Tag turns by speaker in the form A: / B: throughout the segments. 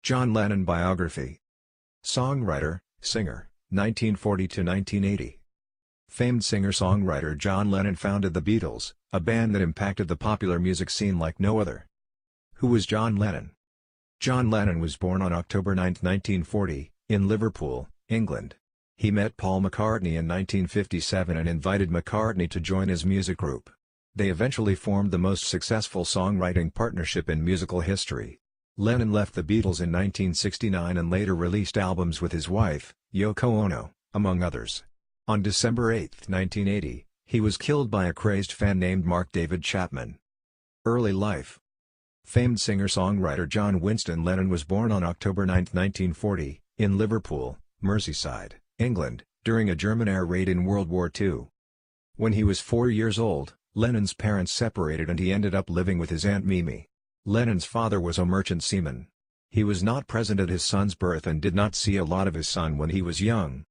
A: John Lennon Biography. Songwriter, singer, 1940–1980. Famed singer-songwriter John Lennon founded the Beatles, a band that impacted the popular music scene like no other. Who was John Lennon? John Lennon was born on October 9, 1940, in Liverpool, England. He met Paul McCartney in 1957 and invited McCartney to join his music group. They eventually formed the most successful songwriting partnership in musical history. Lennon left the Beatles in 1969 and later released albums with his wife, Yoko Ono, among others. On December 8, 1980, he was killed by a crazed fan named Mark David Chapman. Early life. Famed singer-songwriter John Winston Lennon was born on October 9, 1940, in Liverpool, Merseyside, England, during a German air raid in World War II. When he was 4 years old, Lennon's parents separated and he ended up living with his Aunt Mimi. Lennon's father was a merchant seaman. He was not present at his son's birth and did not see a lot of his son when he was young.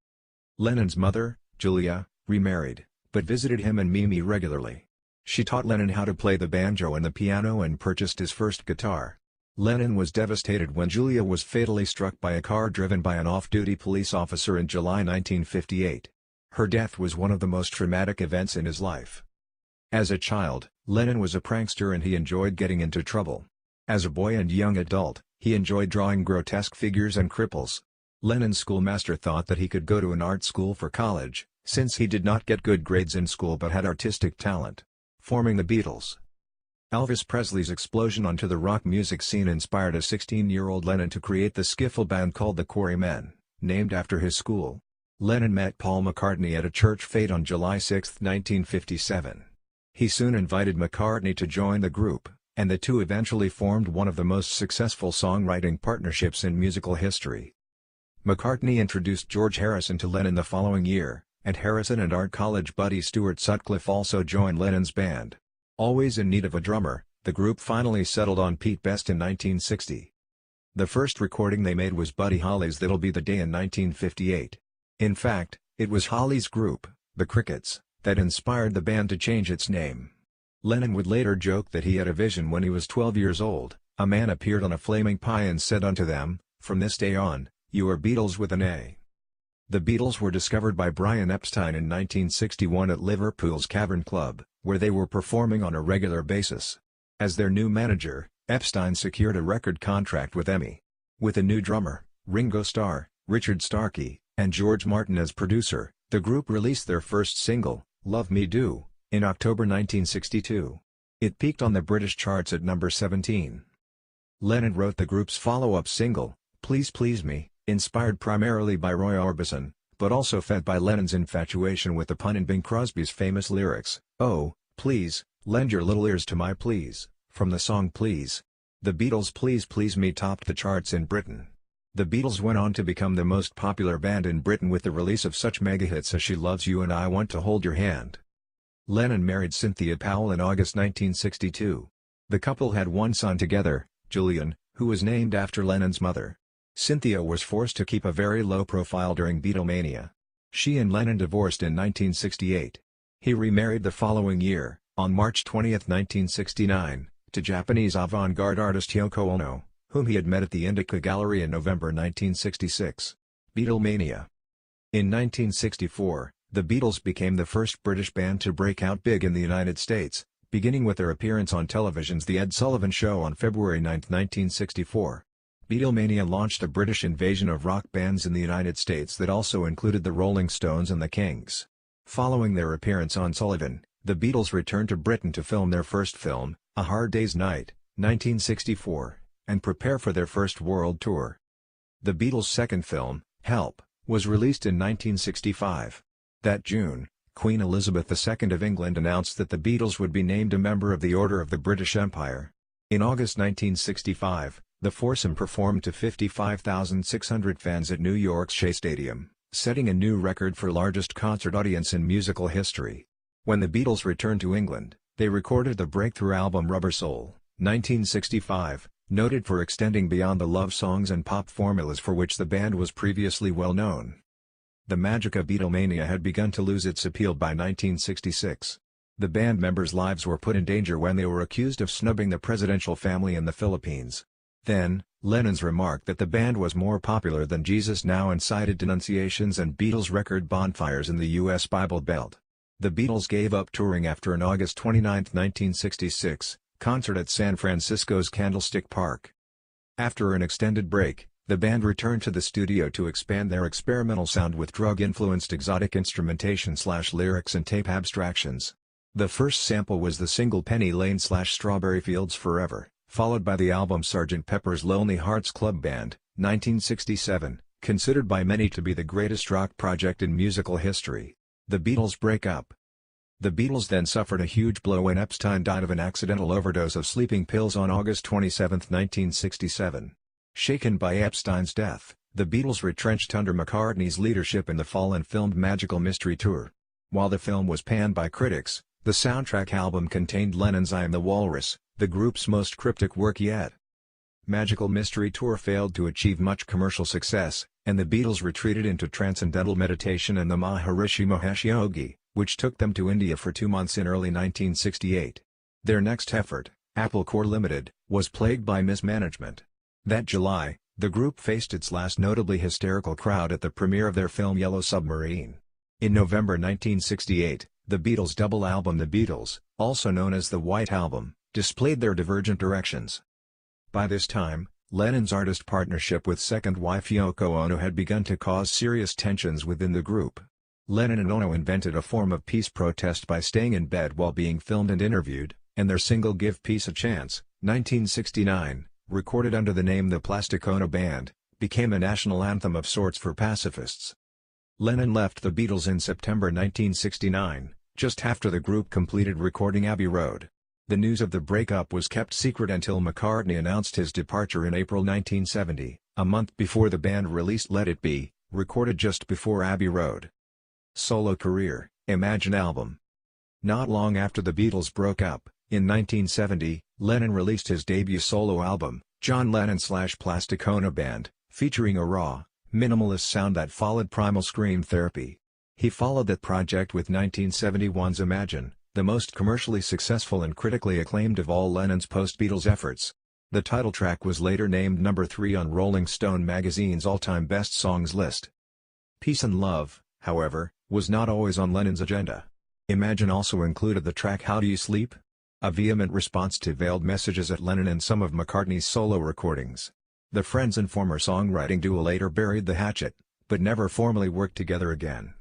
A: Lennon's mother, Julia, remarried, but visited him and Mimi regularly. She taught Lennon how to play the banjo and the piano and purchased his first guitar. Lennon was devastated when Julia was fatally struck by a car driven by an off-duty police officer in July 1958. Her death was one of the most traumatic events in his life. As a child, Lennon was a prankster and he enjoyed getting into trouble. As a boy and young adult, he enjoyed drawing grotesque figures and cripples. Lennon's schoolmaster thought that he could go to an art school for college, since he did not get good grades in school but had artistic talent. Forming the Beatles. Elvis Presley's explosion onto the rock music scene inspired a 16-year-old Lennon to create the skiffle band called the Quarrymen, named after his school. Lennon met Paul McCartney at a church fete on July 6, 1957. He soon invited McCartney to join the group, and the two eventually formed one of the most successful songwriting partnerships in musical history. McCartney introduced George Harrison to Lennon the following year, and Harrison and art college buddy Stuart Sutcliffe also joined Lennon's band. Always in need of a drummer, the group finally settled on Pete Best in 1960. The first recording they made was Buddy Holly's That'll Be the Day in 1958. In fact, it was Holly's group, the Crickets, that inspired the band to change its name. Lennon would later joke that he had a vision when he was 12 years old. A man appeared on a flaming pie and said unto them, "From this day on, you are Beatles with an A." The Beatles were discovered by Brian Epstein in 1961 at Liverpool's Cavern Club, where they were performing on a regular basis. As their new manager, Epstein secured a record contract with EMI. With a new drummer, Ringo Starr, Richard Starkey, and George Martin as producer, the group released their first single, Love Me Do, in October 1962. It peaked on the British charts at number 17. Lennon wrote the group's follow-up single, Please Please Me, inspired primarily by Roy Orbison, but also fed by Lennon's infatuation with the pun in Bing Crosby's famous lyrics, "Oh, please, lend your little ears to my pleas," from the song Please. The Beatles' Please Please Me topped the charts in Britain. The Beatles went on to become the most popular band in Britain with the release of such mega-hits as She Loves You and I Want to Hold Your Hand. Lennon married Cynthia Powell in August 1962. The couple had one son together, Julian, who was named after Lennon's mother. Cynthia was forced to keep a very low profile during Beatlemania. She and Lennon divorced in 1968. He remarried the following year, on March 20, 1969, to Japanese avant-garde artist Yoko Ono, whom he had met at the Indica Gallery in November 1966. Beatlemania. In 1964, the Beatles became the first British band to break out big in the United States, beginning with their appearance on television's The Ed Sullivan Show on February 9, 1964. Beatlemania launched a British invasion of rock bands in the United States that also included the Rolling Stones and the Kings. Following their appearance on Sullivan, the Beatles returned to Britain to film their first film, A Hard Day's Night, 1964, and prepare for their first world tour. The Beatles' second film, Help, was released in 1965. That June, Queen Elizabeth II of England announced that the Beatles would be named a member of the Order of the British Empire. In August 1965, the foursome performed to 55,600 fans at New York's Shea Stadium, setting a new record for largest concert audience in musical history. When the Beatles returned to England, they recorded the breakthrough album Rubber Soul, 1965, noted for extending beyond the love songs and pop formulas for which the band was previously well known. The magic of Beatlemania had begun to lose its appeal by 1966. The band members' lives were put in danger when they were accused of snubbing the presidential family in the Philippines. Then, Lennon's remarked that the band was more popular than Jesus Now and cited denunciations and Beatles record bonfires in the U.S. Bible Belt. The Beatles gave up touring after an August 29, 1966, concert at San Francisco's Candlestick Park. After an extended break, the band returned to the studio to expand their experimental sound with drug-influenced exotic instrumentation/lyrics and tape abstractions. The first sample was the single Penny Lane/Strawberry Fields Forever, followed by the album Sgt. Pepper's Lonely Hearts Club Band, 1967, considered by many to be the greatest rock project in musical history. The Beatles break up. The Beatles then suffered a huge blow when Epstein died of an accidental overdose of sleeping pills on August 27, 1967. Shaken by Epstein's death, the Beatles retrenched under McCartney's leadership in the fall and filmed Magical Mystery Tour. While the film was panned by critics, the soundtrack album contained Lennon's I Am the Walrus, the group's most cryptic work yet. Magical Mystery Tour failed to achieve much commercial success, and the Beatles retreated into transcendental meditation and the Maharishi Mahesh Yogi, which took them to India for 2 months in early 1968. Their next effort, Apple Corps Limited, was plagued by mismanagement. That July, the group faced its last notably hysterical crowd at the premiere of their film Yellow Submarine. In November 1968, the Beatles' double album The Beatles, also known as the White Album, displayed their divergent directions. By this time, Lennon's artist partnership with second wife Yoko Ono had begun to cause serious tensions within the group. Lennon and Ono invented a form of peace protest by staying in bed while being filmed and interviewed, and their single Give Peace a Chance, 1969, recorded under the name The Plastic Ono Band, became a national anthem of sorts for pacifists. Lennon left the Beatles in September 1969, just after the group completed recording Abbey Road. The news of the breakup was kept secret until McCartney announced his departure in April 1970, a month before the band released Let It Be, recorded just before Abbey Road. Solo career, Imagine album. Not long after the Beatles broke up, in 1970, Lennon released his debut solo album, John Lennon/Plastic Ono Band, featuring a raw, minimalist sound that followed Primal Scream Therapy. He followed that project with 1971's Imagine, the most commercially successful and critically acclaimed of all Lennon's post-Beatles efforts. The title track was later named number 3 on Rolling Stone magazine's all-time best songs list. Peace and Love, however, was not always on Lennon's agenda. Imagine also included the track How Do You Sleep? A vehement response to veiled messages at Lennon and some of McCartney's solo recordings. The Friends and former songwriting duo later buried the hatchet, but never formally worked together again.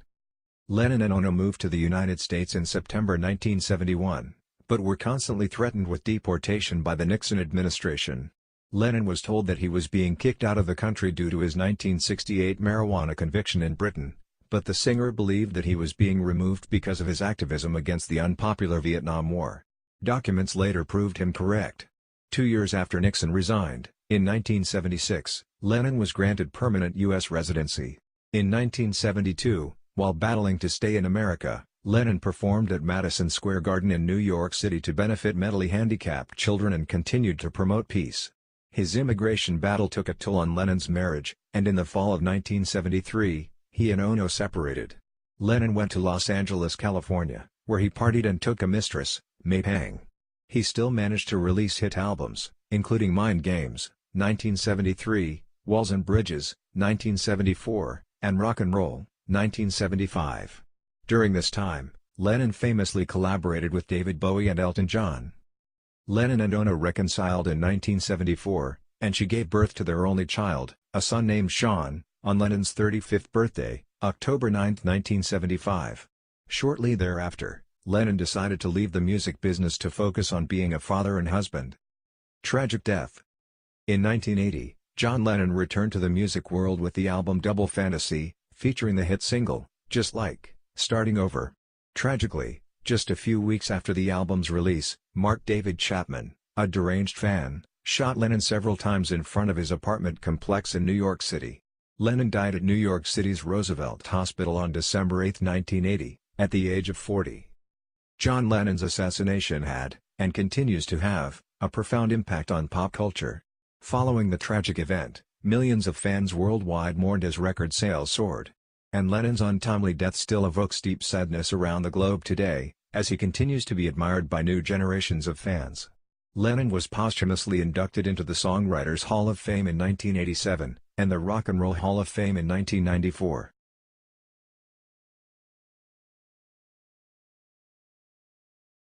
A: Lennon and Ono moved to the United States in September 1971, but were constantly threatened with deportation by the Nixon administration. Lennon was told that he was being kicked out of the country due to his 1968 marijuana conviction in Britain, but the singer believed that he was being removed because of his activism against the unpopular Vietnam War. Documents later proved him correct. 2 years after Nixon resigned, in 1976, Lennon was granted permanent U.S. residency. In 1972, while battling to stay in America, Lennon performed at Madison Square Garden in New York City to benefit mentally handicapped children and continued to promote peace. His immigration battle took a toll on Lennon's marriage, and in the fall of 1973, he and Ono separated. Lennon went to Los Angeles, California, where he partied and took a mistress, May Pang. He still managed to release hit albums, including Mind Games, 1973, Walls and Bridges, 1974, and Rock and Roll, 1975. During this time, Lennon famously collaborated with David Bowie and Elton John. Lennon and Ono reconciled in 1974, and she gave birth to their only child, a son named Sean, on Lennon's 35th birthday, October 9, 1975. Shortly thereafter, Lennon decided to leave the music business to focus on being a father and husband. Tragic death. In 1980, John Lennon returned to the music world with the album Double Fantasy, featuring the hit single, Just Like, Starting Over. Tragically, just a few weeks after the album's release, Mark David Chapman, a deranged fan, shot Lennon several times in front of his apartment complex in New York City. Lennon died at New York City's Roosevelt Hospital on December 8, 1980, at the age of 40. John Lennon's assassination had, and continues to have, a profound impact on pop culture. Following the tragic event, millions of fans worldwide mourned as record sales soared. And Lennon's untimely death still evokes deep sadness around the globe today, as he continues to be admired by new generations of fans. Lennon was posthumously inducted into the Songwriters Hall of Fame in 1987, and the Rock and Roll Hall of Fame in 1994.